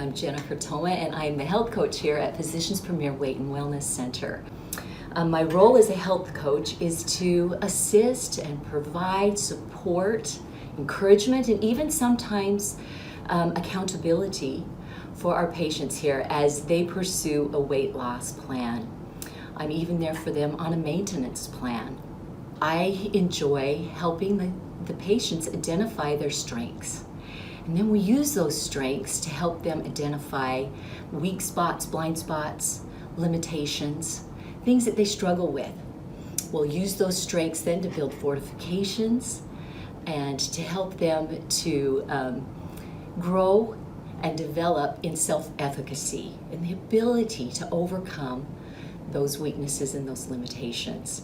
I'm Jennifer Thoma, and I'm the health coach here at Physicians Premier Weight and Wellness Center. My role as a health coach is to assist and provide support, encouragement, and even sometimes accountability for our patients here as they pursue a weight loss plan. I'm even there for them on a maintenance plan. I enjoy helping the patients identify their strengths. And then we use those strengths to help them identify weak spots, blind spots, limitations, things that they struggle with. We'll use those strengths then to build fortifications and to help them to grow and develop in self-efficacy and the ability to overcome those weaknesses and those limitations.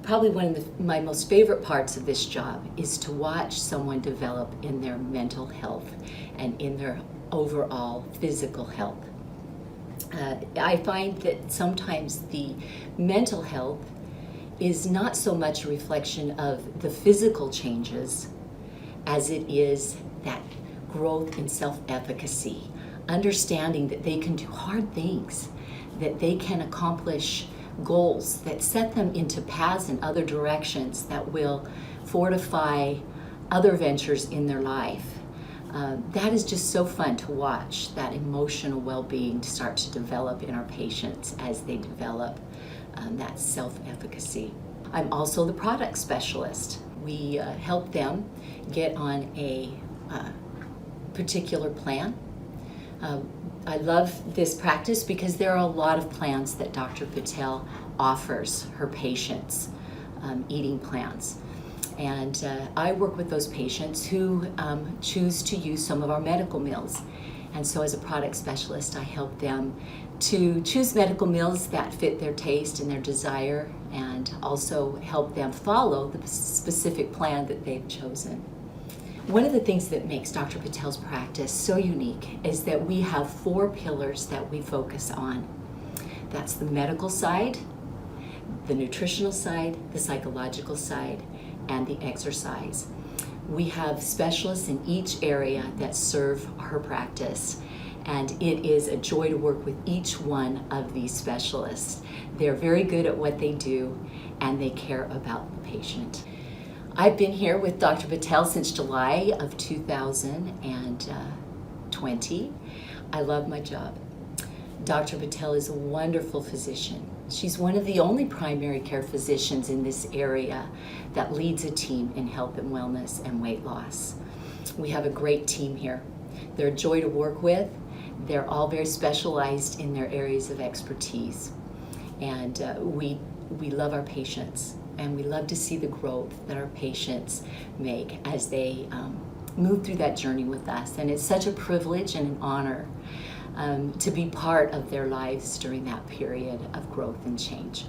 Probably one of my most favorite parts of this job is to watch someone develop in their mental health and in their overall physical health. I find that sometimes the mental health is not so much a reflection of the physical changes as it is that growth in self-efficacy, understanding that they can do hard things, that they can accomplish goals that set them into paths in other directions that will fortify other ventures in their life. That is just so fun to watch, that emotional well-being start to develop in our patients as they develop that self-efficacy. I'm also the product specialist. We help them get on a particular plan. I love this practice because there are a lot of plans that Dr. Patel offers her patients, eating plans. And I work with those patients who choose to use some of our medical meals. And so as a product specialist, I help them to choose medical meals that fit their taste and their desire, and also help them follow the specific plan that they've chosen. One of the things that makes Dr. Patel's practice so unique is that we have 4 pillars that we focus on. That's the medical side, the nutritional side, the psychological side, and the exercise. We have specialists in each area that serve her practice, and it is a joy to work with each one of these specialists. They're very good at what they do, and they care about the patient. I've been here with Dr. Patel since July of 2020. I love my job. Dr. Patel is a wonderful physician. She's one of the only primary care physicians in this area that leads a team in health and wellness and weight loss. We have a great team here. They're a joy to work with. They're all very specialized in their areas of expertise. And we love our patients. And we love to see the growth that our patients make as they move through that journey with us. And it's such a privilege and an honor to be part of their lives during that period of growth and change.